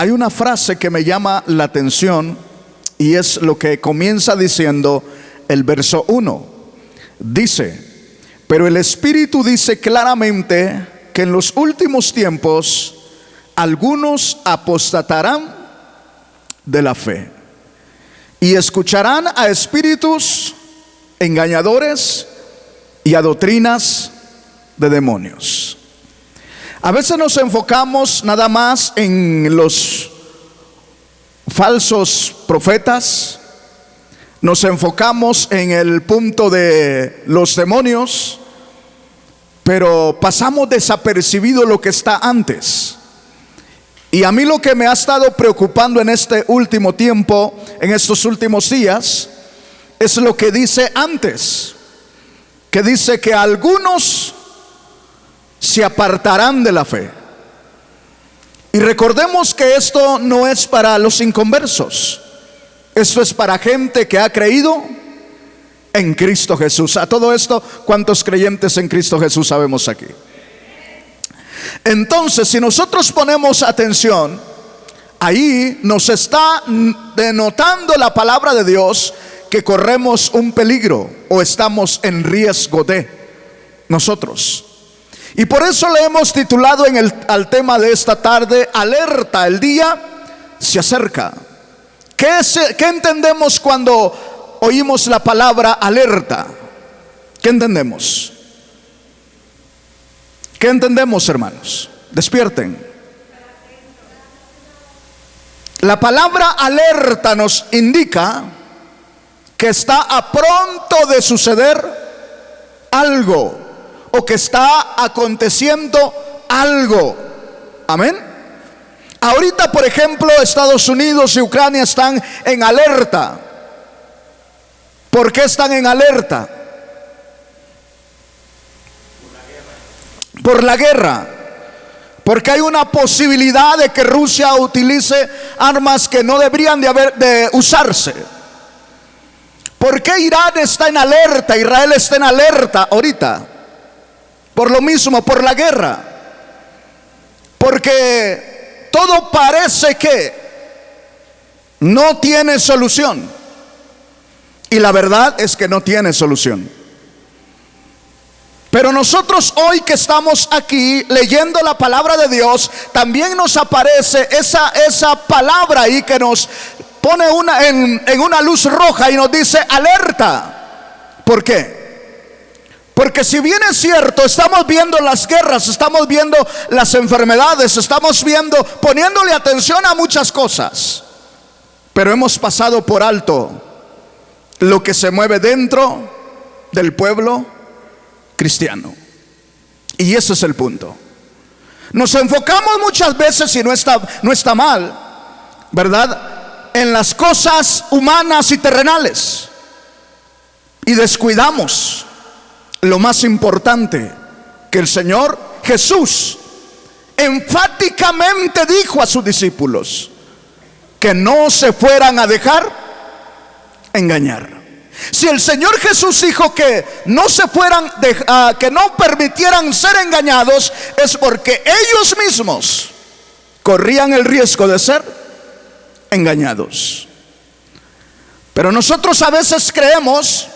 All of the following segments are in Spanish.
hay una frase que me llama la atención y es lo que comienza diciendo el verso 1. Dice: pero el Espíritu dice claramente que en los últimos tiempos algunos apostatarán de la fe y escucharán a espíritus engañadores y a doctrinas de demonios. A veces nos enfocamos nada más en los falsos profetas, nos enfocamos en el punto de los demonios, pero pasamos desapercibido lo que está antes. Y a mí lo que me ha estado preocupando en este último tiempo, en estos últimos días, es lo que dice antes, que dice que algunos se apartarán de la fe. Y recordemos que esto no es para los inconversos, esto es para gente que ha creído en Cristo Jesús. A todo esto, ¿cuántos creyentes en Cristo Jesús sabemos aquí? Entonces, si nosotros ponemos atención, ahí nos está denotando la palabra de Dios que corremos un peligro o estamos en riesgo de nosotros. Y por eso le hemos titulado al tema de esta tarde: alerta, el día se acerca. ¿Qué entendemos cuando oímos la palabra alerta? ¿Qué entendemos? ¿Qué entendemos, hermanos? Despierten. La palabra alerta nos indica que está a punto de suceder algo, o que está aconteciendo algo. Amén. Ahorita, por ejemplo, Estados Unidos y Ucrania están en alerta. ¿Por qué están en alerta? Por la guerra. Porque hay una posibilidad de que Rusia utilice armas que no deberían de usarse. ¿Por qué Irán está en alerta? Israel está en alerta ahorita. Por lo mismo, por la guerra. Porque todo parece que no tiene solución. Y la verdad es que no tiene solución. Pero nosotros hoy que estamos aquí leyendo la palabra de Dios, también nos aparece esa palabra ahí que nos pone en una luz roja y nos dice alerta. ¿Por qué? Porque si bien es cierto, estamos viendo las guerras, estamos viendo las enfermedades, estamos poniéndole atención a muchas cosas, pero hemos pasado por alto lo que se mueve dentro del pueblo cristiano. Y ese es el punto. Nos enfocamos muchas veces, y no está mal, ¿verdad?, en las cosas humanas y terrenales, y descuidamos lo más importante, que el Señor Jesús enfáticamente dijo a sus discípulos: que no se fueran a dejar engañar. Si el Señor Jesús dijo que no que no permitieran ser engañados, es porque ellos mismos corrían el riesgo de ser engañados. Pero nosotros a veces creemos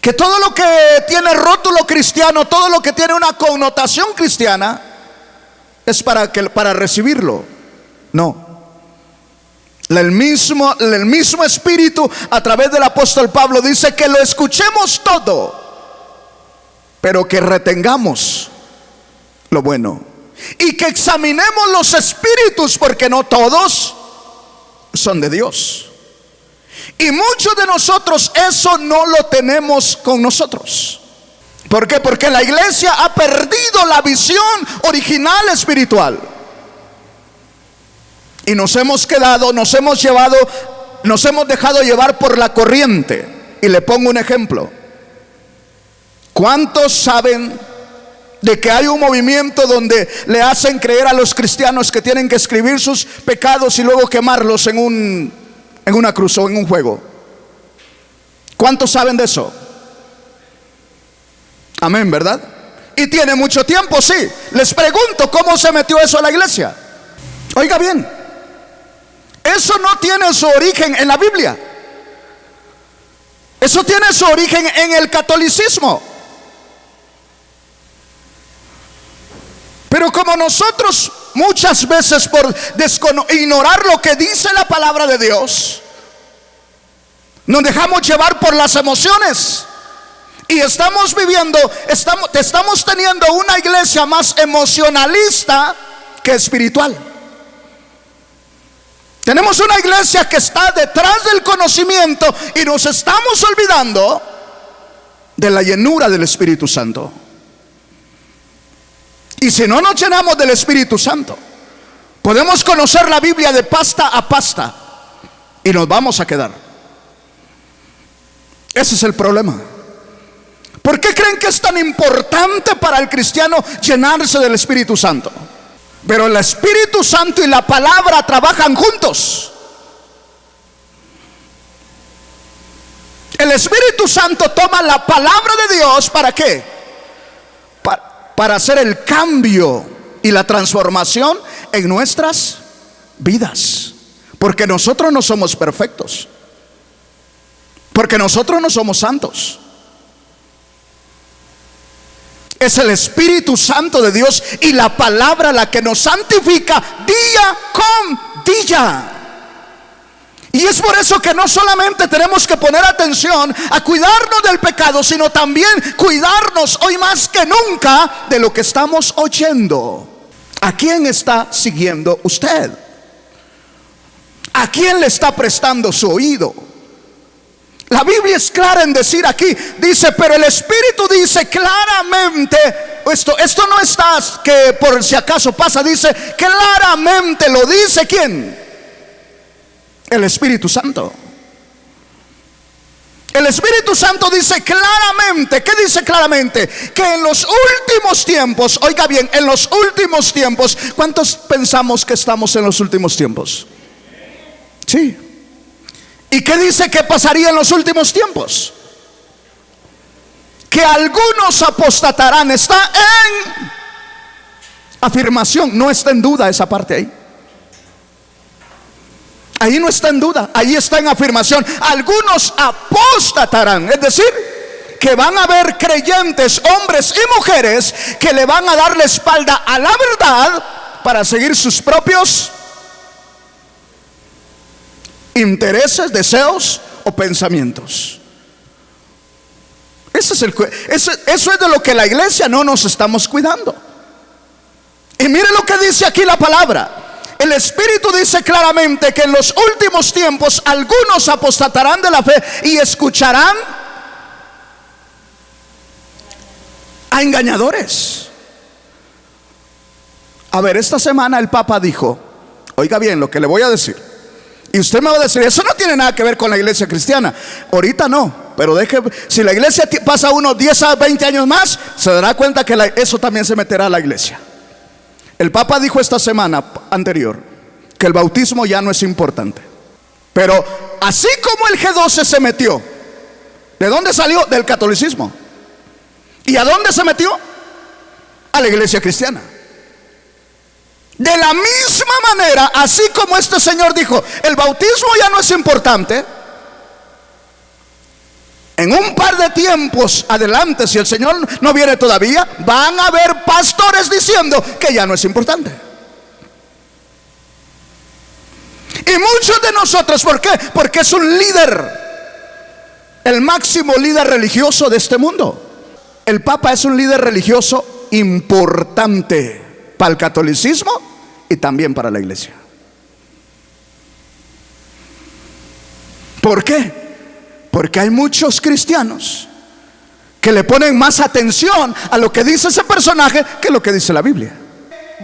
que todo lo que tiene rótulo cristiano, todo lo que tiene una connotación cristiana, es para recibirlo. No. El mismo Espíritu, a través del apóstol Pablo, dice que lo escuchemos todo, pero que retengamos lo bueno, y que examinemos los espíritus, porque no todos son de Dios. Y muchos de nosotros eso no lo tenemos con nosotros. ¿Por qué? Porque la iglesia ha perdido la visión original espiritual. Y nos hemos dejado llevar por la corriente. Y le pongo un ejemplo. ¿Cuántos saben de que hay un movimiento donde le hacen creer a los cristianos que tienen que escribir sus pecados y luego quemarlos en una cruz o en un fuego? ¿Cuántos saben de eso? Amén, ¿verdad? Y tiene mucho tiempo, sí. Les pregunto, ¿cómo se metió eso a la iglesia? Oiga bien, eso no tiene su origen en la Biblia. Eso tiene su origen en el catolicismo. Pero como nosotros muchas veces por ignorar lo que dice la palabra de Dios, nos dejamos llevar por las emociones y estamos teniendo una iglesia más emocionalista que espiritual. Tenemos una iglesia que está detrás del conocimiento y nos estamos olvidando de la llenura del Espíritu Santo. Y si no nos llenamos del Espíritu Santo, podemos conocer la Biblia de pasta a pasta y nos vamos a quedar. Ese es el problema. ¿Por qué creen que es tan importante para el cristiano llenarse del Espíritu Santo? Pero el Espíritu Santo y la palabra trabajan juntos. El Espíritu Santo toma la palabra de Dios, ¿para qué? Para hacer el cambio y la transformación en nuestras vidas. Porque nosotros no somos perfectos. Porque nosotros no somos santos. Es el Espíritu Santo de Dios y la palabra la que nos santifica día con día. Y es por eso que no solamente tenemos que poner atención a cuidarnos del pecado, sino también cuidarnos hoy más que nunca de lo que estamos oyendo. ¿A quién está siguiendo usted? ¿A quién le está prestando su oído? La Biblia es clara en decir aquí, dice, pero el Espíritu dice claramente, esto no está que por si acaso pasa, dice claramente, lo dice ¿quién? El Espíritu Santo. El Espíritu Santo dice claramente, ¿qué dice claramente? Que en los últimos tiempos, oiga bien, en los últimos tiempos, ¿cuántos pensamos que estamos en los últimos tiempos? Sí. ¿Y qué dice que pasaría en los últimos tiempos? Que algunos apostatarán. Está en afirmación, no está en duda esa parte ahí. Ahí no está en duda, ahí está en afirmación. Algunos apostatarán, es decir, que van a haber creyentes, hombres y mujeres, que le van a dar la espalda a la verdad para seguir sus propios intereses, deseos o pensamientos. Eso es de lo que la iglesia no nos estamos cuidando. Y mire lo que dice aquí la palabra. El Espíritu dice claramente que en los últimos tiempos algunos apostatarán de la fe y escucharán a engañadores. A ver, esta semana el Papa dijo, oiga bien lo que le voy a decir. Y usted me va a decir, eso no tiene nada que ver con la iglesia cristiana. Ahorita no, pero si la iglesia pasa unos 10 a 20 años más, se dará cuenta que eso también se meterá a la iglesia. El Papa dijo esta semana anterior que el bautismo ya no es importante. Pero así como el G12 se metió, ¿de dónde salió? Del catolicismo. ¿Y a dónde se metió? A la iglesia cristiana. De la misma manera, así como este señor dijo, el bautismo ya no es importante, en un par de tiempos adelante, si el Señor no viene todavía, van a haber pastores diciendo que ya no es importante. Y muchos de nosotros, ¿por qué? Porque es un líder, el máximo líder religioso de este mundo. El Papa es un líder religioso importante para el catolicismo y también para la iglesia. ¿Por qué? Porque hay muchos cristianos que le ponen más atención a lo que dice ese personaje que lo que dice la Biblia.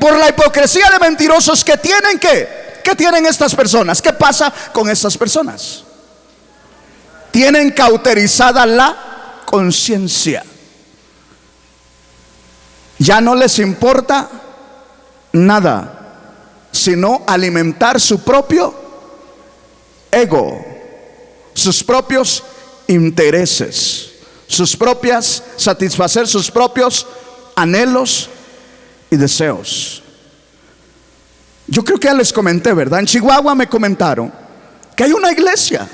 Por la hipocresía de mentirosos que tienen ¿qué tienen estas personas? ¿Qué pasa con estas personas? Tienen cauterizada la conciencia. Ya no les importa nada sino alimentar su propio ego, sus propios intereses, satisfacer sus propios anhelos y deseos. Yo creo que ya les comenté, ¿verdad? En Chihuahua me comentaron que hay una iglesia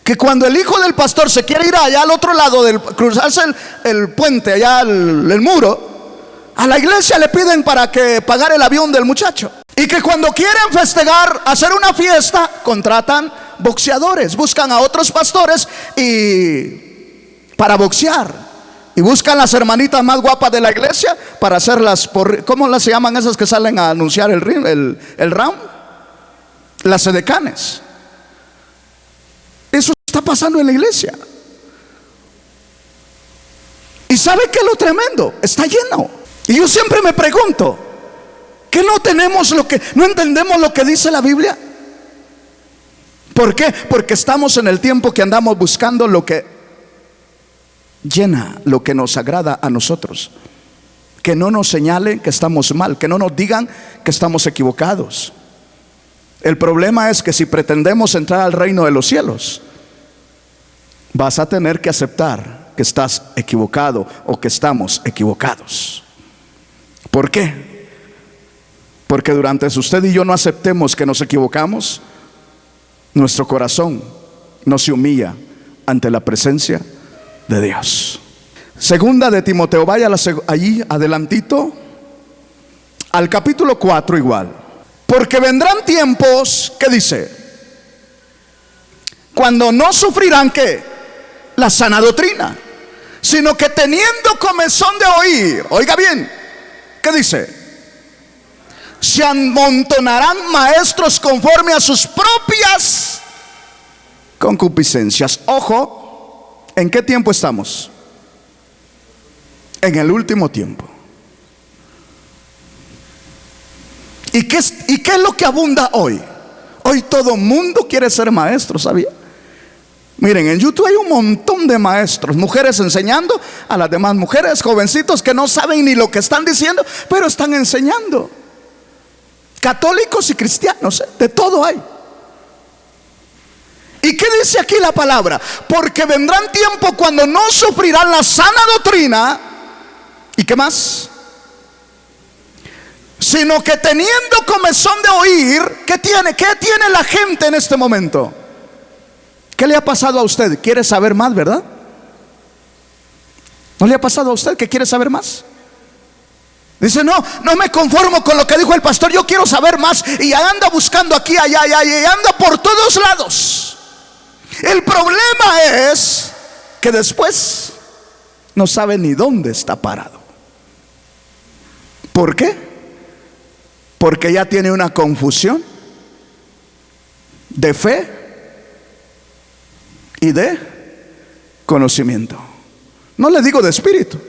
que cuando el hijo del pastor se quiere ir allá al otro lado, cruzarse el puente, allá el muro, a la iglesia le piden para que pagar el avión del muchacho. Y que cuando quieren festejar, hacer una fiesta, contratan boxeadores, buscan a otros pastores para boxear. Y buscan las hermanitas más guapas de la iglesia para hacerlas, ¿cómo las se llaman esas que salen a anunciar el round? Las edecanes. Eso está pasando en la iglesia. ¿Y sabe qué es lo tremendo? Está lleno. Y yo siempre me pregunto, ¿qué no entendemos lo que dice la Biblia? ¿Por qué? Porque estamos en el tiempo que andamos buscando lo que llena, lo que nos agrada a nosotros. Que no nos señalen que estamos mal, que no nos digan que estamos equivocados. El problema es que si pretendemos entrar al reino de los cielos, vas a tener que aceptar que estás equivocado o que estamos equivocados. ¿Por qué? Porque durante usted y yo no aceptemos que nos equivocamos, nuestro corazón no se humilla ante la presencia de Dios. Segunda de Timoteo, vaya allí adelantito al capítulo 4 igual. Porque vendrán tiempos, ¿qué dice? Cuando no sufrirán ¿qué? La sana doctrina, sino que teniendo comezón de oír, oiga bien, ¿qué dice? Se amontonarán maestros conforme a sus propias concupiscencias. Ojo, ¿en qué tiempo estamos? En el último tiempo. ¿Y qué es lo que abunda hoy? Hoy todo mundo quiere ser maestro, ¿sabía? Miren, en YouTube hay un montón de maestros, mujeres enseñando a las demás mujeres, jovencitos que no saben ni lo que están diciendo, pero están enseñando. Católicos y cristianos, de todo hay. ¿Y qué dice aquí la palabra? Porque vendrán tiempos cuando no sufrirán la sana doctrina. ¿Y qué más? Sino que teniendo comezón de oír, ¿qué tiene la gente en este momento? ¿Qué le ha pasado a usted? ¿Quiere saber más, verdad? ¿No le ha pasado a usted que quiere saber más? Dice, no me conformo con lo que dijo el pastor, yo quiero saber más. Y anda buscando aquí, allá, y anda por todos lados. El problema es que después no sabe ni dónde está parado. ¿Por qué? Porque ya tiene una confusión de fe y de conocimiento. No le digo de espíritu.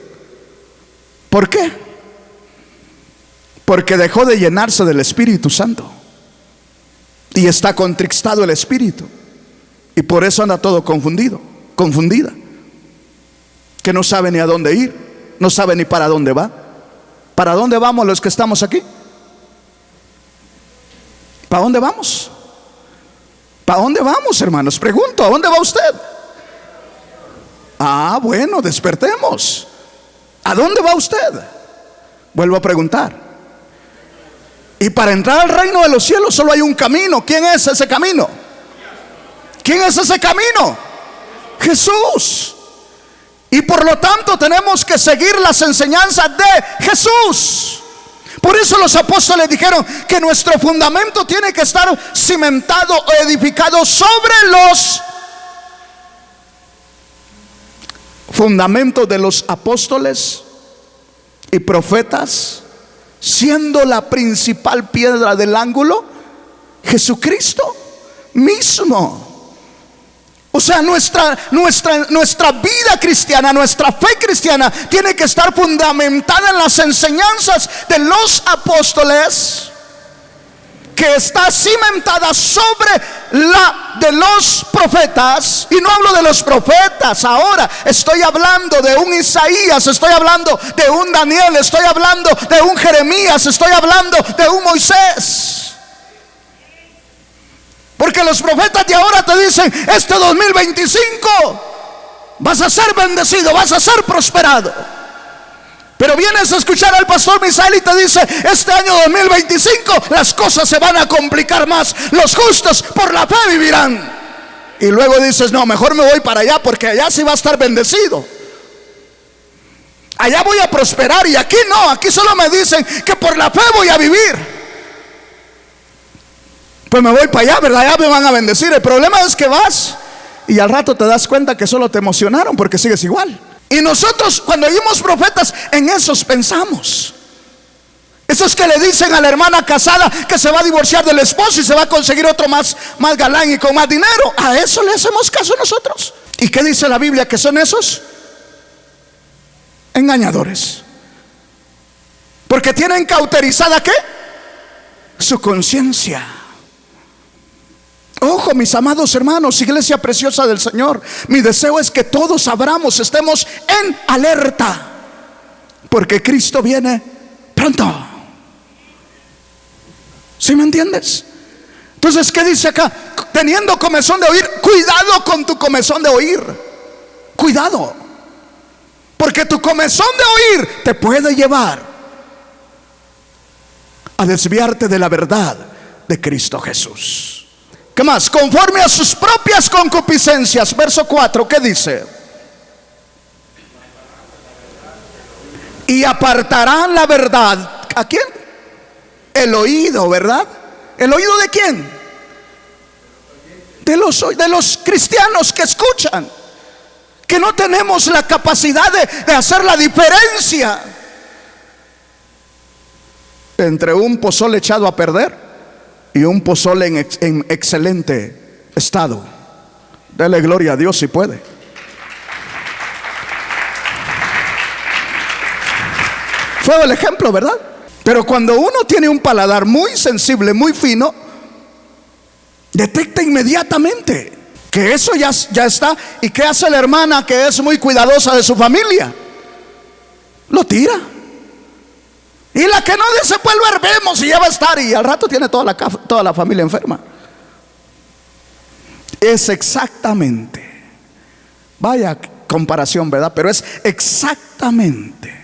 ¿Por qué? Porque dejó de llenarse del Espíritu Santo y está contristado el espíritu, y por eso anda todo confundida, que no sabe ni a dónde ir, no sabe ni para dónde va. ¿Para dónde vamos los que estamos aquí? ¿Para dónde vamos? ¿Para dónde vamos, hermanos? Pregunto, ¿a dónde va usted? Bueno, despertemos. ¿A dónde va usted? Vuelvo a preguntar. Y para entrar al reino de los cielos solo hay un camino. ¿Quién es ese camino? ¿Quién es ese camino? Jesús. Y por lo tanto tenemos que seguir las enseñanzas de Jesús. Por eso los apóstoles dijeron que nuestro fundamento tiene que estar cimentado o edificado sobre los fundamentos de los apóstoles y profetas, siendo la principal piedra del ángulo Jesucristo mismo. O sea, nuestra vida cristiana, nuestra fe cristiana tiene que estar fundamentada en las enseñanzas de los apóstoles, que está cimentada sobre la de los profetas. Y no hablo de los profetas ahora, estoy hablando de un Isaías, estoy hablando de un Daniel, estoy hablando de un Jeremías, estoy hablando de un Moisés. Porque los profetas de ahora te dicen, este 2025 vas a ser bendecido, vas a ser prosperado. Pero vienes a escuchar al pastor Misael y te dice: este año 2025 las cosas se van a complicar más, los justos por la fe vivirán. Y luego dices: no, mejor me voy para allá porque allá sí va a estar bendecido, allá voy a prosperar, y aquí no, aquí solo me dicen que por la fe voy a vivir. Pues me voy para allá, ¿verdad? Allá me van a bendecir. El problema es que vas y al rato te das cuenta que solo te emocionaron porque sigues igual. Y nosotros, cuando oímos profetas, en esos pensamos. Esos que le dicen a la hermana casada que se va a divorciar del esposo y se va a conseguir otro más galán y con más dinero. A eso le hacemos caso nosotros. ¿Y qué dice la Biblia que son esos? Engañadores. Porque tienen cauterizada ¿qué? Su conciencia. Ojo, mis amados hermanos, iglesia preciosa del Señor, mi deseo es que todos abramos, estemos en alerta, porque Cristo viene pronto. ¿Sí me entiendes? Entonces, ¿qué dice acá? Teniendo comezón de oír, cuidado con tu comezón de oír. Cuidado, porque tu comezón de oír te puede llevar a desviarte de la verdad de Cristo Jesús. ¿Qué más? Conforme a sus propias concupiscencias. Verso 4, ¿qué dice? Y apartarán la verdad. ¿A quién? El oído, ¿verdad? ¿El oído de quién? De los cristianos que escuchan, que no tenemos la capacidad de hacer la diferencia entre un pozole echado a perder y un pozole en excelente estado. Dele gloria a Dios si puede. Fue el ejemplo, ¿verdad? Pero cuando uno tiene un paladar muy sensible, muy fino, detecta inmediatamente que eso ya está. ¿Y qué hace la hermana que es muy cuidadosa de su familia? Lo tira. Y la que no dice: pues lo hervemos y ya va a estar, y al rato tiene toda la familia enferma. Es exactamente, vaya comparación, ¿verdad? Pero es exactamente.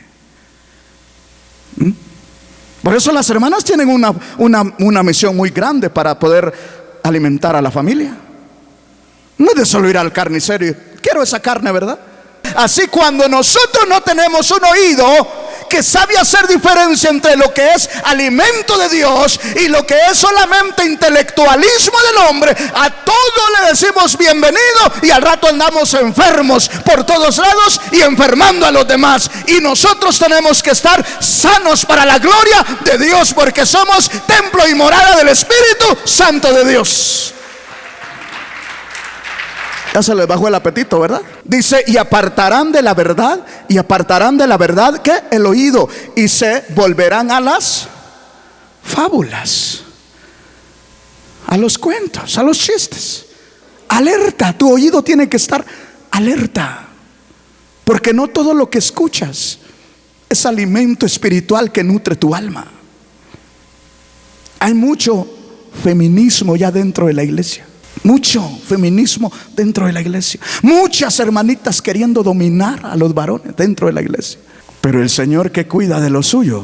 Por eso las hermanas tienen una misión muy grande para poder alimentar a la familia. No es de solo ir al carnicero y quiero esa carne, ¿verdad? Así, cuando nosotros no tenemos un oído que sabe hacer diferencia entre lo que es alimento de Dios y lo que es solamente intelectualismo del hombre, a todo le decimos bienvenido y al rato andamos enfermos por todos lados y enfermando a los demás. Y nosotros tenemos que estar sanos para la gloria de Dios, porque somos templo y morada del Espíritu Santo de Dios. Ya se les bajó el apetito, ¿verdad? Dice: y apartarán de la verdad. Y apartarán de la verdad, ¿qué? El oído. Y se volverán a las fábulas, a los cuentos, a los chistes. Alerta, tu oído tiene que estar alerta, porque no todo lo que escuchas es alimento espiritual que nutre tu alma. Hay mucho feminismo ya dentro de la iglesia. Mucho feminismo dentro de la iglesia. Muchas hermanitas queriendo dominar a los varones dentro de la iglesia. Pero el Señor, que cuida de lo suyo,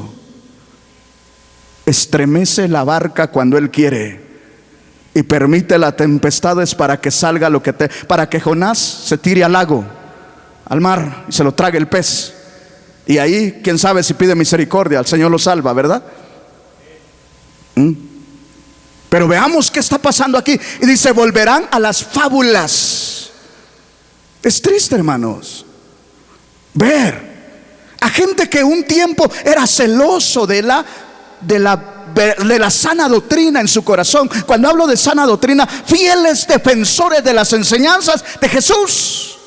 estremece la barca cuando Él quiere y permite las tempestades para que salga para que Jonás se tire al lago, al mar, y se lo trague el pez. Y ahí, quién sabe si pide misericordia, el Señor lo salva, ¿verdad? Pero veamos qué está pasando aquí. Y dice: volverán a las fábulas. Es triste, hermanos, ver a gente que un tiempo era celoso de la sana doctrina en su corazón. Cuando hablo de sana doctrina, fieles defensores de las enseñanzas de Jesús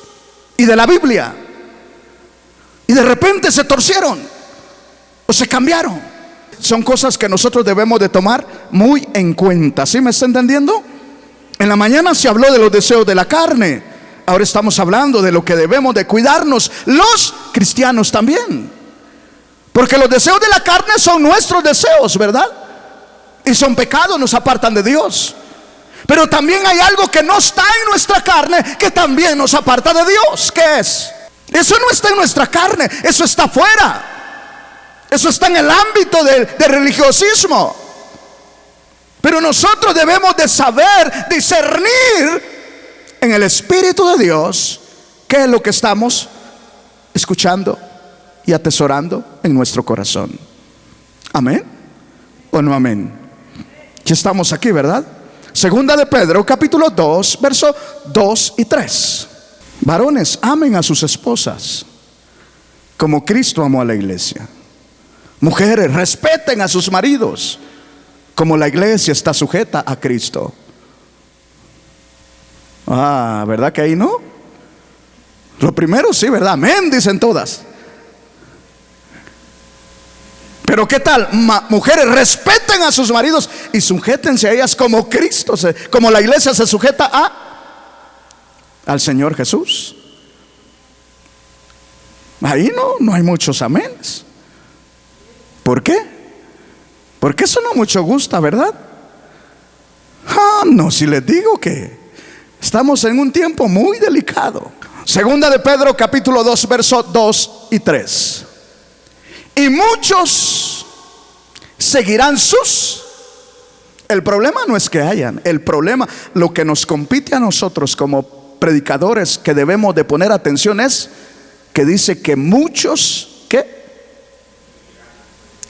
y de la Biblia. Y de repente se torcieron o se cambiaron. Son cosas que nosotros debemos de tomar muy en cuenta. ¿Sí me está entendiendo? En la mañana se habló de los deseos de la carne. Ahora estamos hablando de lo que debemos de cuidarnos los cristianos también. Porque los deseos de la carne son nuestros deseos, ¿verdad? Y son pecados, nos apartan de Dios. Pero también hay algo que no está en nuestra carne, que también nos aparta de Dios. ¿Qué es? Eso no está en nuestra carne, eso está fuera. Eso está en el ámbito del religiosismo. Pero nosotros debemos de saber discernir en el Espíritu de Dios qué es lo que estamos escuchando y atesorando en nuestro corazón. ¿Amén o no amén? Ya estamos aquí, ¿verdad? Segunda de Pedro, capítulo 2, versos 2 y 3. Varones, amen a sus esposas como Cristo amó a la iglesia. Mujeres, respeten a sus maridos como la iglesia está sujeta a Cristo. ¿Verdad que ahí no? Lo primero sí, ¿verdad? Amén, dicen todas. Pero ¿qué tal? Mujeres, respeten a sus maridos y sujétense a ellas como Cristo, como la iglesia se sujeta al Señor Jesús. Ahí no hay muchos aménes. ¿Por qué? Porque eso no mucho gusta, ¿verdad? No, si les digo que estamos en un tiempo muy delicado. Segunda de Pedro, capítulo 2, versos 2 y 3. Y muchos seguirán sus. El problema no es que hayan. El problema, lo que nos compete a nosotros como predicadores que debemos de poner atención es que dice que muchos, ¿qué?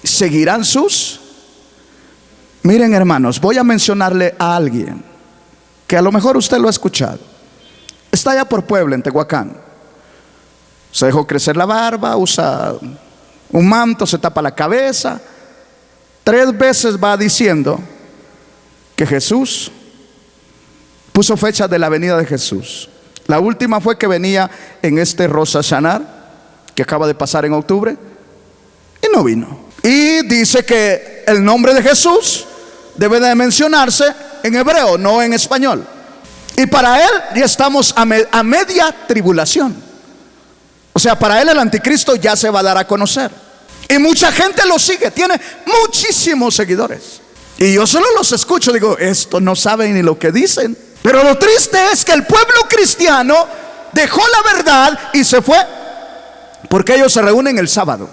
Seguirán sus. Miren, hermanos, voy a mencionarle a alguien que a lo mejor usted lo ha escuchado. Está allá por Puebla, en Tehuacán. Se dejó crecer la barba, usa un manto, se tapa la cabeza. 3 veces va diciendo que Jesús puso fecha de la venida de Jesús. La última fue que venía en este Rosh Hashanah, que acaba de pasar en octubre, y no vino. Y dice que el nombre de Jesús debe de mencionarse en hebreo, no en español. Y para él ya estamos a media tribulación. O sea, para él el anticristo ya se va a dar a conocer. Y mucha gente lo sigue, tiene muchísimos seguidores. Y yo solo los escucho, digo, esto no saben ni lo que dicen. Pero lo triste es que el pueblo cristiano dejó la verdad y se fue. Porque ellos se reúnen el sábado.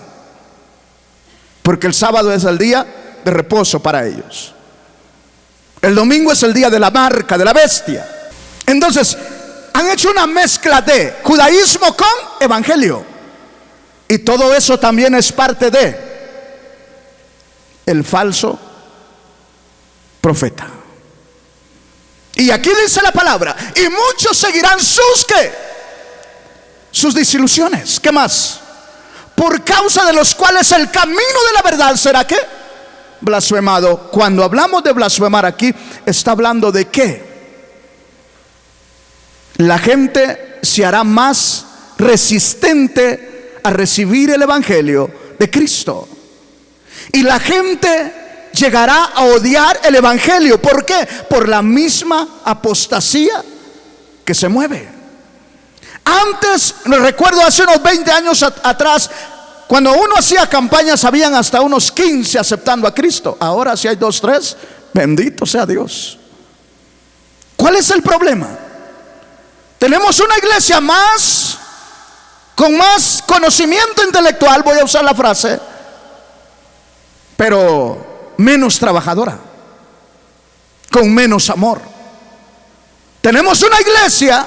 Porque el sábado es el día de reposo para ellos. El domingo es el día de la marca, de la bestia. Entonces, han hecho una mezcla de judaísmo con evangelio. Y todo eso también es parte de el falso profeta. Y aquí dice la palabra, y muchos seguirán sus ¿qué? Sus desilusiones. ¿Qué más? Por causa de los cuales el camino de la verdad será ¿qué? Blasfemado. Cuando hablamos de blasfemar aquí, está hablando de qué. La gente se hará más resistente a recibir el evangelio de Cristo. Y la gente llegará a odiar el evangelio. ¿Por qué? Por la misma apostasía que se mueve. Antes, me recuerdo hace unos 20 años atrás, cuando uno hacía campañas, habían hasta unos 15 aceptando a Cristo. Ahora si hay 2, 3, bendito sea Dios. ¿Cuál es el problema? Tenemos una iglesia con más conocimiento intelectual, voy a usar la frase, pero menos trabajadora, con menos amor. Tenemos una iglesia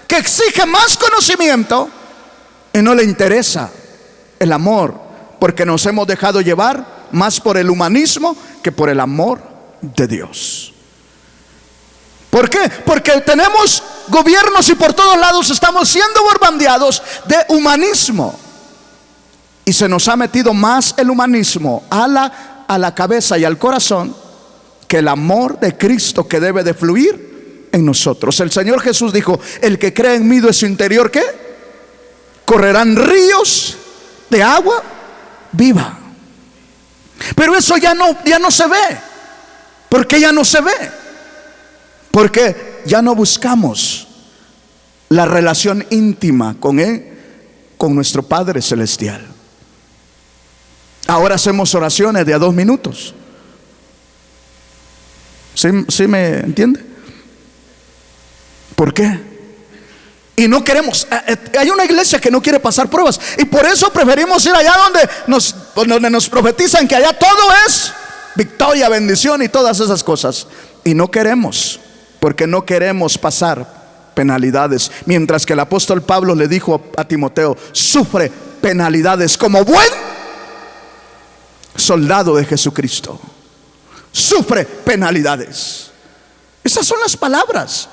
que exige más conocimiento y no le interesa el amor, porque nos hemos dejado llevar más por el humanismo que por el amor de Dios. ¿Por qué? Porque tenemos gobiernos y por todos lados estamos siendo bombardeados de humanismo. Y se nos ha metido más el humanismo a la cabeza y al corazón que el amor de Cristo que debe de fluir en nosotros. El Señor Jesús dijo, el que cree en mí de su interior, ¿qué? Correrán ríos de agua viva. Pero eso ya no se ve. ¿Por qué ya no se ve? Porque ya no buscamos la relación íntima con Él, con nuestro Padre Celestial. Ahora hacemos oraciones de a 2 minutos. ¿Sí me entiende? ¿Por qué? Y no queremos. Hay una iglesia que no quiere pasar pruebas, y por eso preferimos ir allá donde nos profetizan que allá todo es victoria, bendición y todas esas cosas. Y no queremos, porque no queremos pasar penalidades. Mientras que el apóstol Pablo le dijo a Timoteo: sufre penalidades como buen soldado de Jesucristo. Sufre penalidades. Esas son las palabras.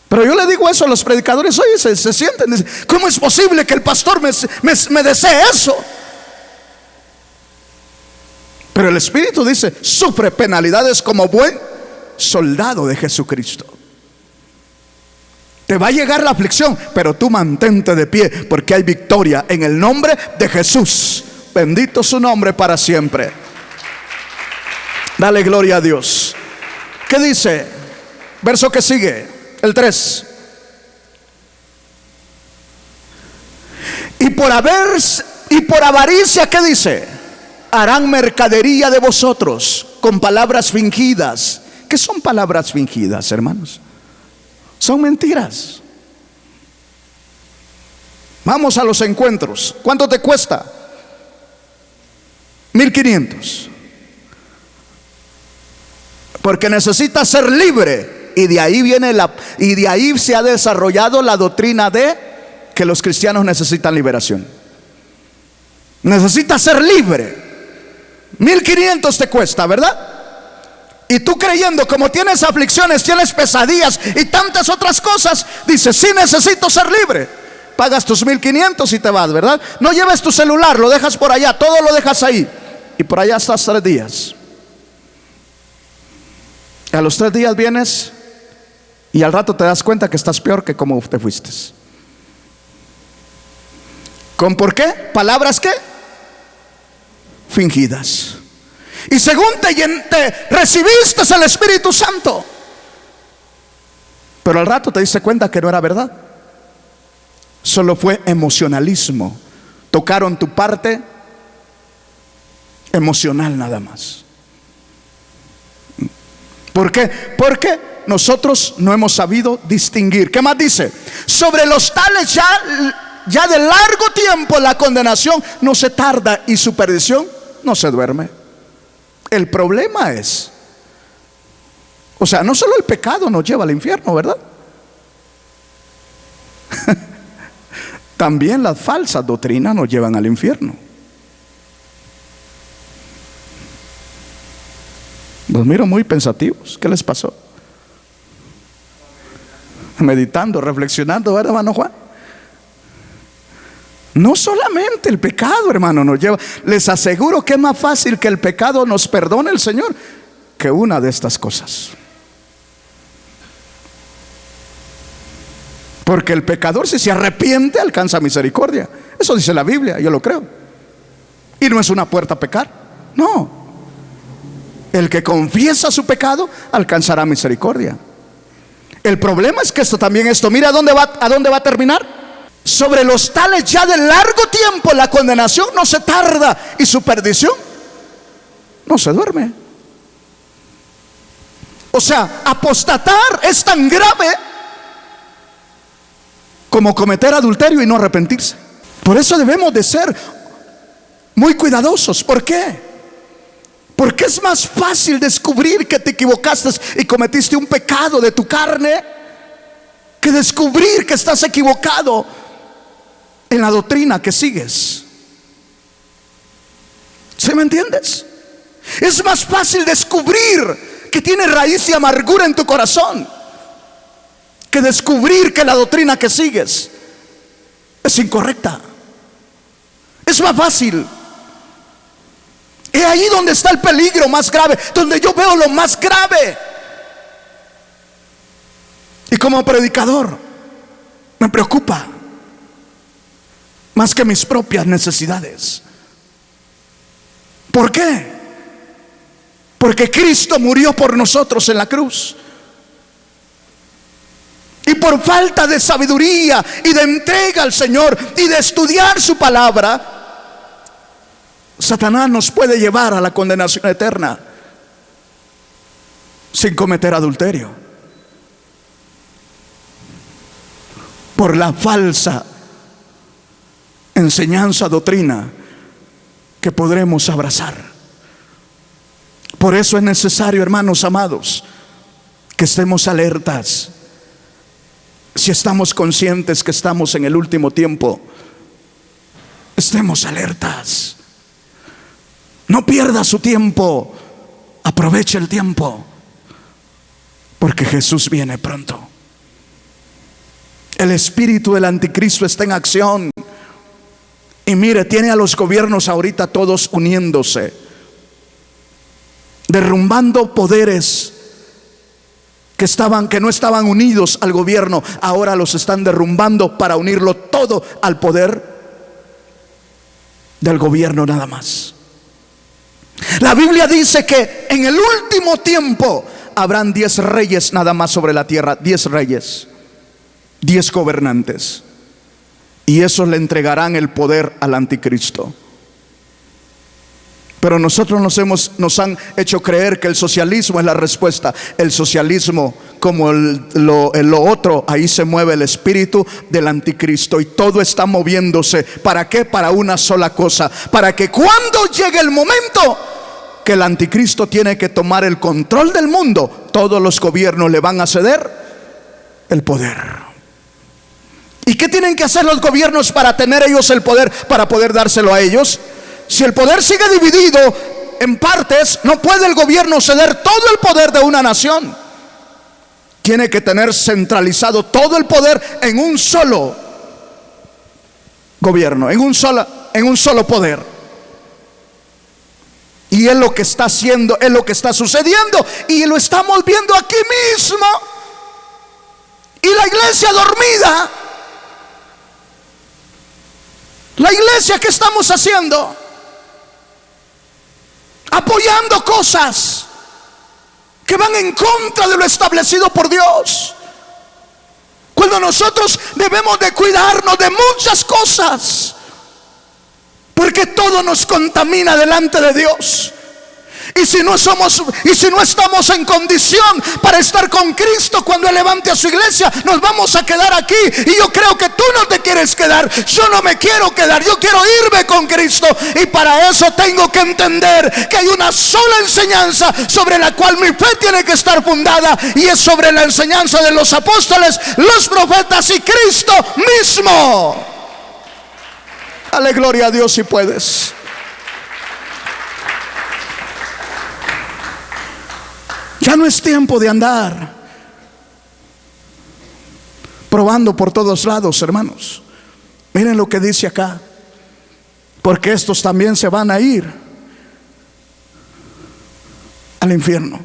Pero yo le digo eso a los predicadores: oye, se sienten, dicen, ¿cómo es posible que el pastor me desee eso? Pero el Espíritu dice: sufre penalidades como buen soldado de Jesucristo. Te va a llegar la aflicción, pero tú mantente de pie, porque hay victoria en el nombre de Jesús. Bendito su nombre para siempre. Dale gloria a Dios. ¿Qué dice? Verso que sigue, el 3. Y por avaricia, ¿qué dice? Harán mercadería de vosotros con palabras fingidas. ¿Qué son palabras fingidas, hermanos? Son mentiras. Vamos a los encuentros. ¿Cuánto te cuesta? 1,500. Porque necesitas ser libre. Y de ahí se ha desarrollado la doctrina de que los cristianos necesitan liberación. Necesitas ser libre. 1,500 te cuesta, ¿verdad? Y tú, creyendo, como tienes aflicciones, tienes pesadillas y tantas otras cosas, dices: sí, necesito ser libre. Pagas tus 1,500 y te vas, ¿verdad? No lleves tu celular, lo dejas por allá, todo lo dejas ahí, y por allá estás 3 días. A los 3 días vienes y al rato te das cuenta que estás peor que como te fuiste. ¿Con por qué? Palabras ¿qué? Fingidas. Y según te recibiste el Espíritu Santo, pero al rato te diste cuenta que no era verdad. Solo fue emocionalismo. Tocaron tu parte emocional nada más. ¿Por qué? Porque nosotros no hemos sabido distinguir. ¿Qué más dice? Sobre los tales ya de largo tiempo la condenación no se tarda y su perdición no se duerme. El problema es, o sea, no solo el pecado nos lleva al infierno, ¿verdad? También las falsas doctrinas nos llevan al infierno. Los miro muy pensativos. ¿Qué les pasó? Meditando, reflexionando, ¿verdad, hermano Juan? No solamente el pecado, hermano, nos lleva. Les aseguro que es más fácil que el pecado nos perdone el Señor que una de estas cosas. Porque el pecador, si se arrepiente, alcanza misericordia. Eso dice la Biblia, yo lo creo. Y no es una puerta a pecar. No. El que confiesa su pecado alcanzará misericordia. El problema es que mira a dónde va a terminar. Sobre los tales ya de largo tiempo la condenación no se tarda y su perdición no se duerme. O sea, apostatar es tan grave como cometer adulterio y no arrepentirse. Por eso debemos de ser muy cuidadosos. ¿Por qué? Porque es más fácil descubrir que te equivocaste y cometiste un pecado de tu carne que descubrir que estás equivocado en la doctrina que sigues. ¿Sí me entiendes? Es más fácil descubrir que tienes raíz y amargura en tu corazón que descubrir que la doctrina que sigues es incorrecta. Es más fácil. Es ahí donde está el peligro más grave, donde yo veo lo más grave. Y como predicador me preocupa más que mis propias necesidades. ¿Por qué? Porque Cristo murió por nosotros en la cruz. Y por falta de sabiduría y de entrega al Señor y de estudiar su palabra, Satanás nos puede llevar a la condenación eterna sin cometer adulterio. por la falsa enseñanza, doctrina que podremos abrazar. Por eso es necesario, hermanos amados, que estemos alertas. Si estamos conscientes que estamos en el último tiempo, estemos alertas. No pierda su tiempo, aproveche el tiempo, porque Jesús viene pronto. El espíritu del anticristo está en acción. Y mire, tiene a los gobiernos ahorita todos uniéndose, derrumbando poderes que no estaban unidos al gobierno. Ahora los están derrumbando para unirlo todo al poder del gobierno nada más. La Biblia dice que en el último tiempo habrán 10 reyes nada más sobre la tierra. 10 reyes, 10 gobernantes. Y esos le entregarán el poder al anticristo. Pero nosotros nos han hecho creer que el socialismo es la respuesta. El socialismo, como lo otro, ahí se mueve el espíritu del anticristo. Y todo está moviéndose. ¿Para qué? Para una sola cosa. Para que cuando llegue el momento que el anticristo tiene que tomar el control del mundo, todos los gobiernos le van a ceder el poder. ¿Y qué tienen que hacer los gobiernos para tener ellos el poder, para poder dárselo a ellos? Si el poder sigue dividido en partes, no puede el gobierno ceder todo el poder de una nación. Tiene que tener centralizado todo el poder en un solo gobierno, en un solo poder. Y es lo que está haciendo, es lo que está sucediendo, y lo estamos viendo aquí mismo. Y la iglesia dormida. La iglesia, ¿qué estamos haciendo? Apoyando cosas que van en contra de lo establecido por Dios, cuando nosotros debemos de cuidarnos de muchas cosas, porque todo nos contamina delante de Dios. Y si no estamos en condición para estar con Cristo cuando Él levante a su iglesia, nos vamos a quedar aquí. Y yo creo que tú no te quieres quedar. Yo no me quiero quedar. Yo quiero irme con Cristo. Y para eso tengo que entender que hay una sola enseñanza sobre la cual mi fe tiene que estar fundada, y es sobre la enseñanza de los apóstoles, los profetas y Cristo mismo. Dale gloria a Dios si puedes. Ya no es tiempo de andar probando por todos lados, hermanos. Miren lo que dice acá: porque estos también se van a ir al infierno.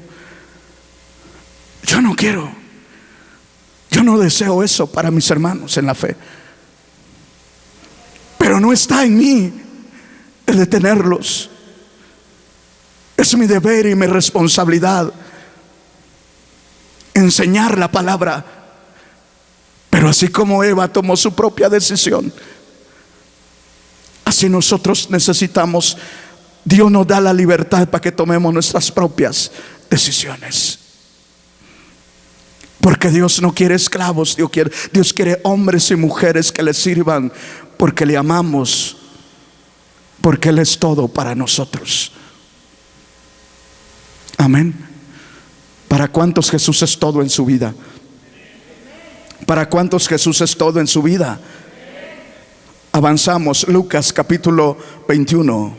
Yo no deseo eso para mis hermanos en la fe, pero no está en mí el detenerlos. Es mi deber y mi responsabilidad enseñar la palabra. Pero así como Eva tomó su propia decisión, así nosotros necesitamos. Dios nos da la libertad para que tomemos nuestras propias decisiones, porque Dios no quiere esclavos. Dios quiere hombres y mujeres que le sirvan, porque le amamos, porque Él es todo para nosotros. Amén. ¿Para cuántos Jesús es todo en su vida? ¿Para cuántos Jesús es todo en su vida? Avanzamos. Lucas capítulo 21.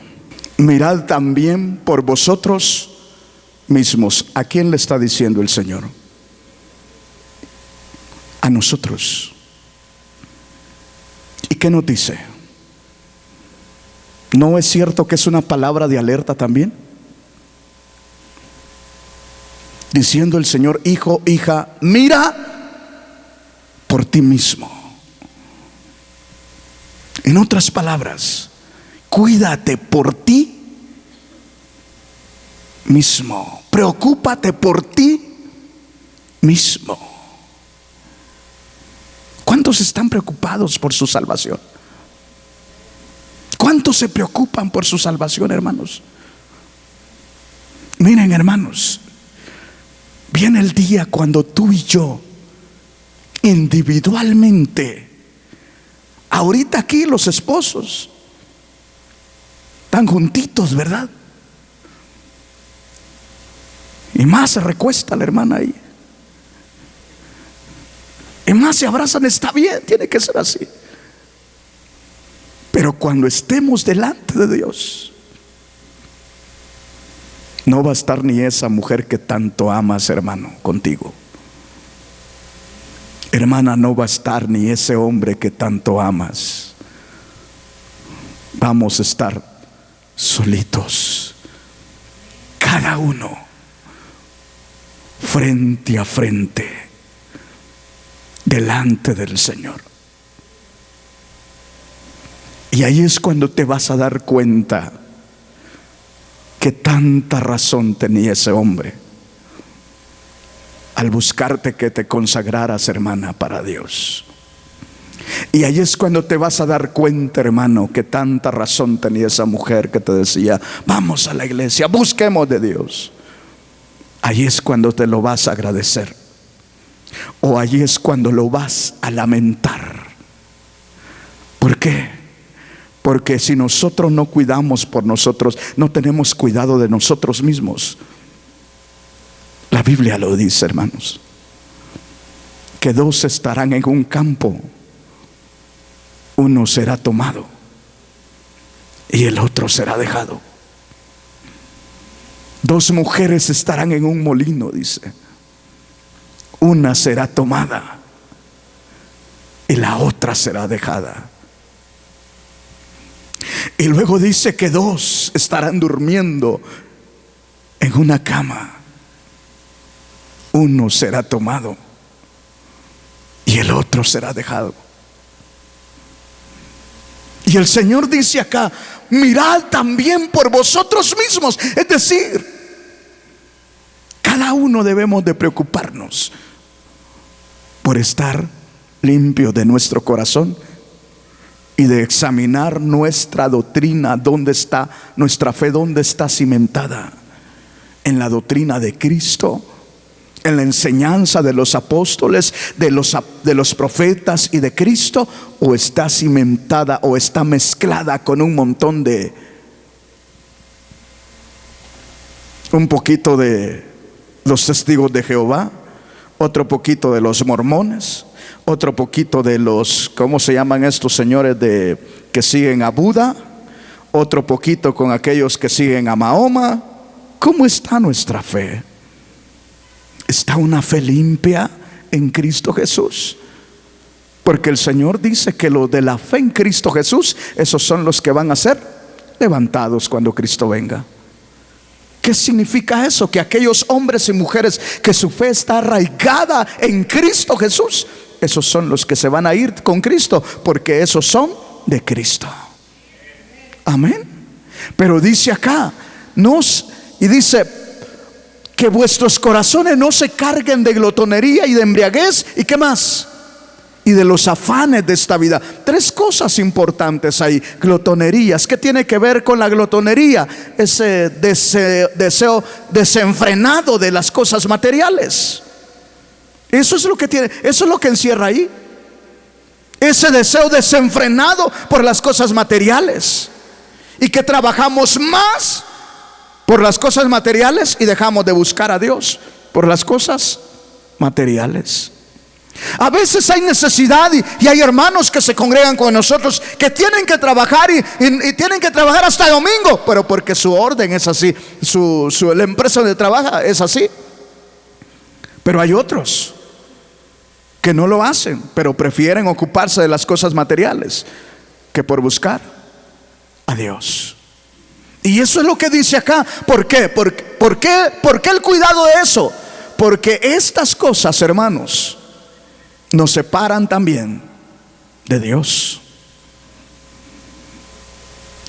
Mirad también por vosotros mismos. ¿A quién le está diciendo el Señor? A nosotros. ¿Y qué nos dice? ¿No es cierto que es una palabra de alerta también? Diciendo el Señor: hijo, hija, mira por ti mismo. En otras palabras, cuídate por ti mismo. Preocúpate por ti mismo. ¿Cuántos están preocupados por su salvación? ¿Cuántos se preocupan por su salvación, hermanos? Miren, hermanos, viene el día cuando tú y yo individualmente. Ahorita aquí los esposos están juntitos, ¿verdad? Y más se recuesta la hermana ahí. Y más se abrazan, está bien, tiene que ser así. Pero cuando estemos delante de Dios, no va a estar ni esa mujer que tanto amas, hermano, contigo. Hermana, no va a estar ni ese hombre que tanto amas. Vamos a estar solitos, cada uno, frente a frente, delante del Señor. Y ahí es cuando te vas a dar cuenta que tanta razón tenía ese hombre al buscarte que te consagraras, hermana, para Dios. Y ahí es cuando te vas a dar cuenta, hermano, que tanta razón tenía esa mujer que te decía: vamos a la iglesia, busquemos de Dios. Ahí es cuando te lo vas a agradecer, o ahí es cuando lo vas a lamentar. ¿Por qué? Porque si nosotros no cuidamos por nosotros, no tenemos cuidado de nosotros mismos. La Biblia lo dice, hermanos, que dos estarán en un campo, uno será tomado y el otro será dejado. Dos mujeres estarán en un molino, dice, una será tomada y la otra será dejada. Y luego dice que dos estarán durmiendo en una cama, uno será tomado y el otro será dejado. Y el Señor dice acá: mirad también por vosotros mismos. Es decir, cada uno debemos de preocuparnos por estar limpio de nuestro corazón y de examinar nuestra doctrina, dónde está nuestra fe, dónde está cimentada, en la doctrina de Cristo, en la enseñanza de los apóstoles, de los profetas y de Cristo, o está cimentada o está mezclada con un montón de, un poquito de los testigos de Jehová, otro poquito de los mormones, otro poquito de los, ¿cómo se llaman estos señores que siguen a Buda? Otro poquito con aquellos que siguen a Mahoma. ¿Cómo está nuestra fe? ¿Está una fe limpia en Cristo Jesús? Porque el Señor dice que los de la fe en Cristo Jesús, esos son los que van a ser levantados cuando Cristo venga. ¿Qué significa eso? Que aquellos hombres y mujeres que su fe está arraigada en Cristo Jesús, esos son los que se van a ir con Cristo, porque esos son de Cristo. Amén. Pero dice acá, y dice que vuestros corazones no se carguen de glotonería y de embriaguez. ¿Y qué más? Y de los afanes de esta vida. Tres cosas importantes ahí. Glotonerías. ¿Qué tiene que ver con la glotonería? Ese deseo desenfrenado de las cosas materiales. Eso es lo que tiene, eso es lo que encierra ahí. Ese deseo desenfrenado por las cosas materiales. Y que trabajamos más por las cosas materiales y dejamos de buscar a Dios por las cosas materiales. A veces hay necesidad y hay hermanos que se congregan con nosotros que tienen que trabajar y tienen que trabajar hasta domingo, pero porque su orden es así, la empresa donde trabaja es así. Pero hay otros que no lo hacen, pero prefieren ocuparse de las cosas materiales que por buscar a Dios. Y eso es lo que dice acá. ¿Por qué? ¿Por qué el cuidado de eso? Porque estas cosas, hermanos, nos separan también de Dios.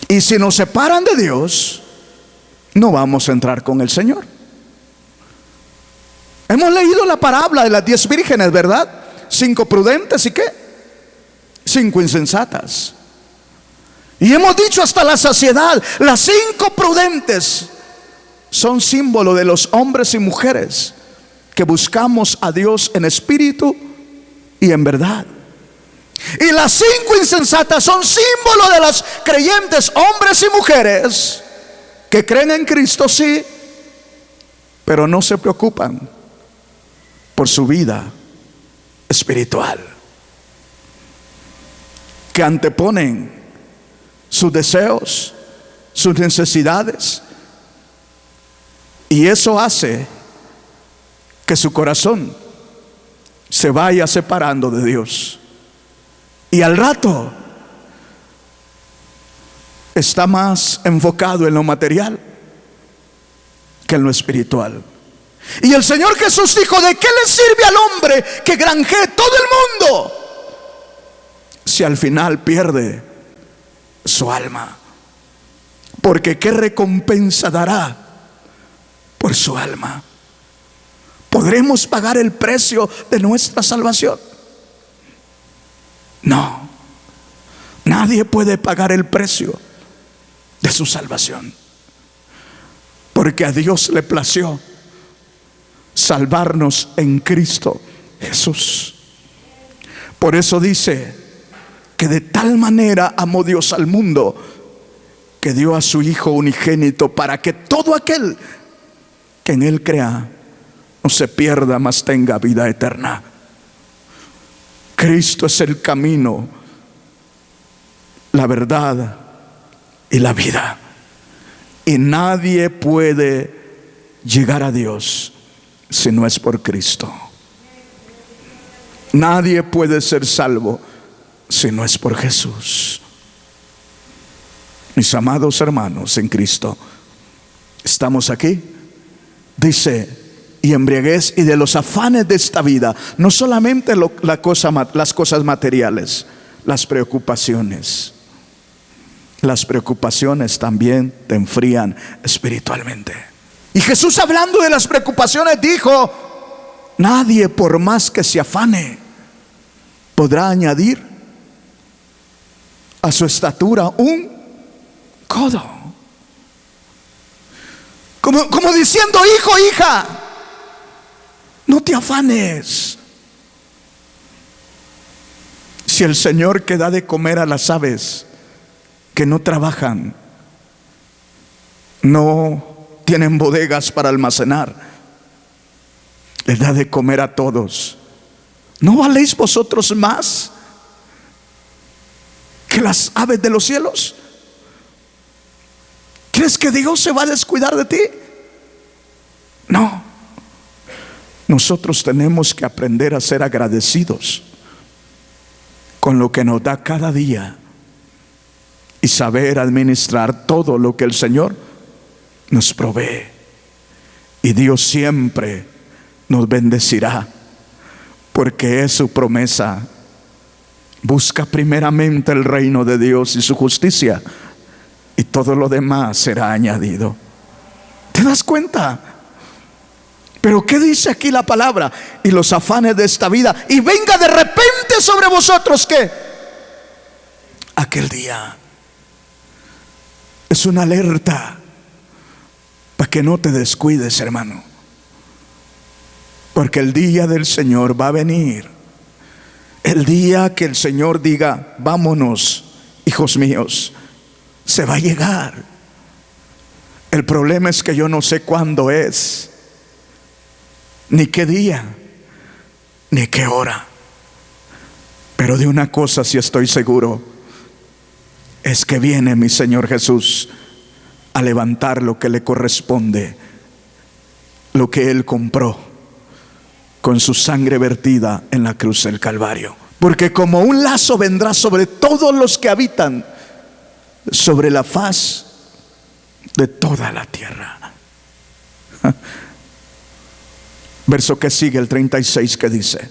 Y si nos separan de Dios, no vamos a entrar con el Señor. Hemos leído la parábola de las 10 vírgenes, ¿verdad? 5 prudentes y ¿qué? 5 insensatas. Y hemos dicho hasta la saciedad, las 5 prudentes son símbolo de los hombres y mujeres que buscamos a Dios en espíritu y en verdad. Y las 5 insensatas son símbolo de las creyentes, hombres y mujeres, que creen en Cristo, sí, pero no se preocupan por su vida espiritual, que anteponen sus deseos, sus necesidades, y eso hace que su corazón se vaya separando de Dios, y al rato está más enfocado en lo material que en lo espiritual. Y el Señor Jesús dijo: ¿de qué le sirve al hombre que granjee todo el mundo si al final pierde su alma? Porque ¿qué recompensa dará por su alma? ¿Podremos pagar el precio de nuestra salvación? No, nadie puede pagar el precio de su salvación, porque a Dios le plació salvarnos en Cristo Jesús. Por eso dice que de tal manera amó Dios al mundo, que dio a su Hijo unigénito, para que todo aquel que en Él crea no se pierda, mas tenga vida eterna. Cristo es el camino, la verdad y la vida, y nadie puede llegar a Dios si no es por Cristo. Nadie puede ser salvo si no es por Jesús. Mis amados hermanos en Cristo, estamos aquí, dice, y embriaguez y de los afanes de esta vida, no solamente las cosas materiales, las preocupaciones también te enfrían espiritualmente. Y Jesús, hablando de las preocupaciones, dijo: nadie, por más que se afane, podrá añadir a su estatura un codo. Como diciendo: hijo, hija, no te afanes. Si el Señor que da de comer a las aves que no trabajan, no tienen bodegas para almacenar, les da de comer a todos, ¿no valéis vosotros más que las aves de los cielos? ¿Crees que Dios se va a descuidar de ti? No. Nosotros tenemos que aprender a ser agradecidos con lo que nos da cada día y saber administrar todo lo que el Señor nos provee. Y Dios siempre nos bendecirá, porque es su promesa. Busca primeramente el reino de Dios y su justicia, y todo lo demás será añadido. ¿Te das cuenta? Pero ¿qué dice aquí la palabra? Y los afanes de esta vida, y venga de repente sobre vosotros, ¿qué? Aquel día. Es una alerta para que no te descuides, hermano, porque el día del Señor va a venir. El día que el Señor diga: vámonos, hijos míos, se va a llegar. El problema es que yo no sé cuándo es, ni qué día, ni qué hora. Pero de una cosa sí estoy seguro, es que viene mi Señor Jesús a levantar lo que le corresponde, lo que Él compró con su sangre vertida en la cruz del Calvario. Porque como un lazo vendrá sobre todos los que habitan sobre la faz de toda la tierra. Verso que sigue, el 36, que dice: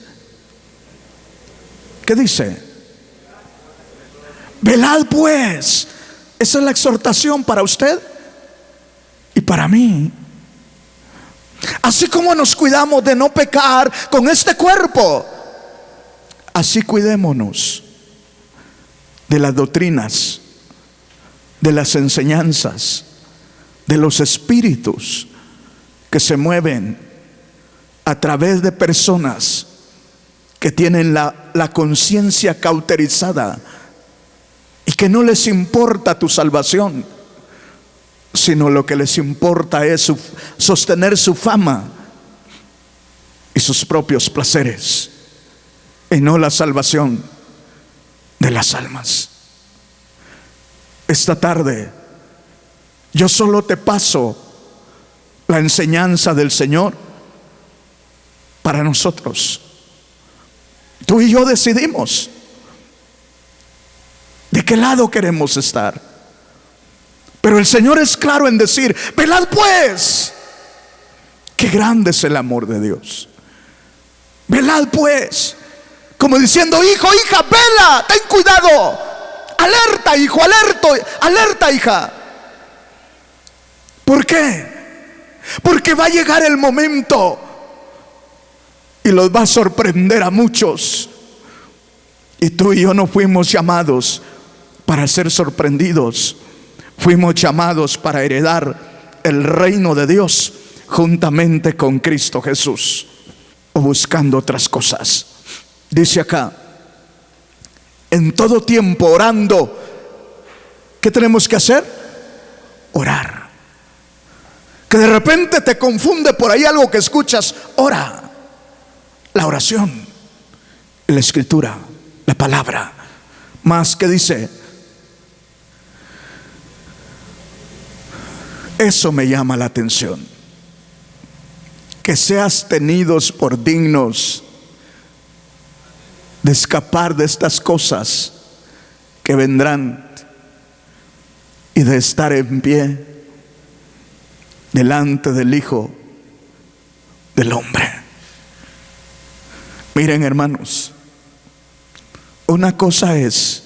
¿qué dice? Velad pues. Esa es la exhortación para usted y para mí. Así como nos cuidamos de no pecar con este cuerpo, así cuidémonos de las doctrinas, de las enseñanzas, de los espíritus que se mueven a través de personas que tienen la conciencia cauterizada y que no les importa tu salvación, sino lo que les importa es sostener su fama y sus propios placeres, y no la salvación de las almas. Esta tarde yo solo te paso la enseñanza del Señor para nosotros. Tú y yo decidimos de qué lado queremos estar. Pero el Señor es claro en decir: velad pues. Qué grande es el amor de Dios. Velad pues, como diciendo: hijo, hija, vela, ten cuidado. Alerta, hijo, alerta, hija. ¿Por qué? Porque va a llegar el momento y los va a sorprender a muchos. Y tú y yo no fuimos llamados para ser sorprendidos. Fuimos llamados para heredar el reino de Dios juntamente con Cristo Jesús, o buscando otras cosas. Dice acá: en todo tiempo orando. ¿Qué tenemos que hacer? Orar. Que de repente te confunde por ahí algo que escuchas. Ora. La oración, la escritura, la palabra. Más que dice: eso me llama la atención, que seas tenidos por dignos de escapar de estas cosas que vendrán y de estar en pie delante del Hijo del Hombre. Miren, hermanos, una cosa es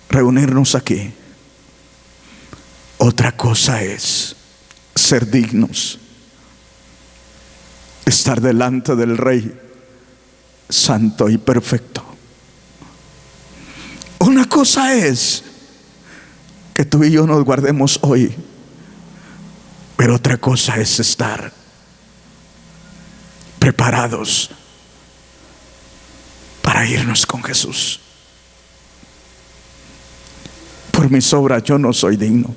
reunirnos aquí, otra cosa es ser dignos de estar delante del Rey santo y perfecto. Una cosa es que tú y yo nos guardemos hoy, pero otra cosa es estar preparados para irnos con Jesús. Por mis obras yo no soy digno,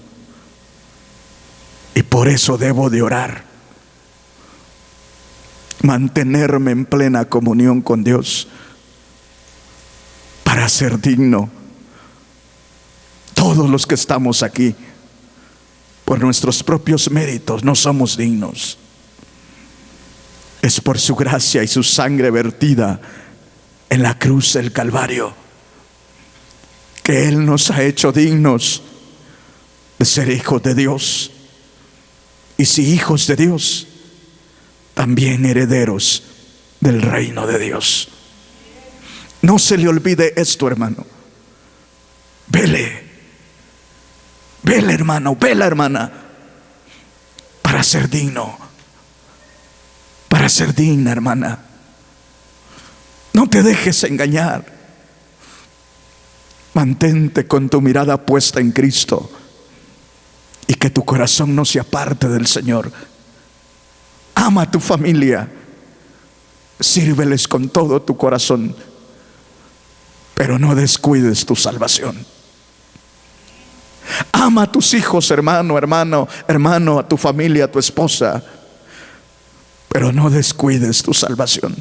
y por eso debo de orar, mantenerme en plena comunión con Dios para ser digno. Todos los que estamos aquí, por nuestros propios méritos, no somos dignos. Es por su gracia y su sangre vertida en la cruz del Calvario que Él nos ha hecho dignos de ser hijos de Dios. Y si hijos de Dios, también herederos del reino de Dios. No se le olvide esto, hermano. Vele, vele, hermano, vela, hermana, para ser digno, para ser digna, hermana. No te dejes engañar. Mantente con tu mirada puesta en Cristo, y que tu corazón no se aparte del Señor. Ama a tu familia, sírveles con todo tu corazón, pero no descuides tu salvación. Ama a tus hijos, hermano, a tu familia, a tu esposa, pero no descuides tu salvación,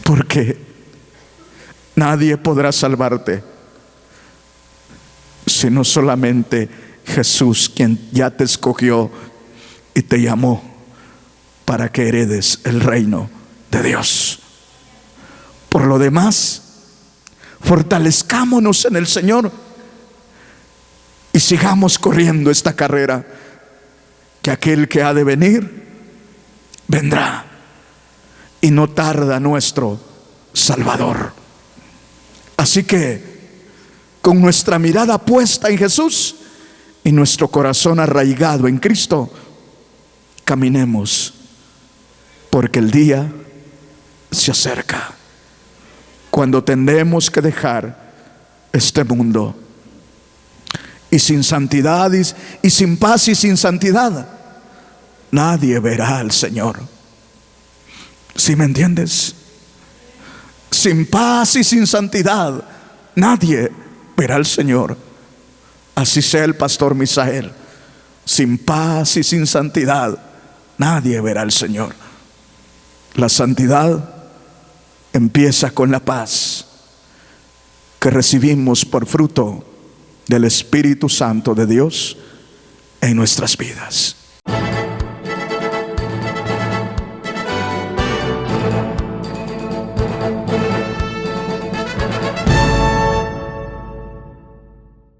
porque nadie podrá salvarte sino solamente Jesús, quien ya te escogió y te llamó para que heredes el reino de Dios. Por lo demás, fortalezcámonos en el Señor y sigamos corriendo esta carrera, que aquel que ha de venir vendrá, y no tarda nuestro Salvador. Así que, con nuestra mirada puesta en Jesús y nuestro corazón arraigado en Cristo, caminemos, porque el día se acerca cuando tendremos que dejar este mundo. Y sin santidad y sin paz y sin santidad, nadie verá al Señor. ¿Sí me entiendes? Sin paz y sin santidad nadie verá al Señor. Así sea el pastor Misael. Sin paz y sin santidad nadie verá al Señor. La santidad empieza con la paz que recibimos por fruto del Espíritu Santo de Dios en nuestras vidas.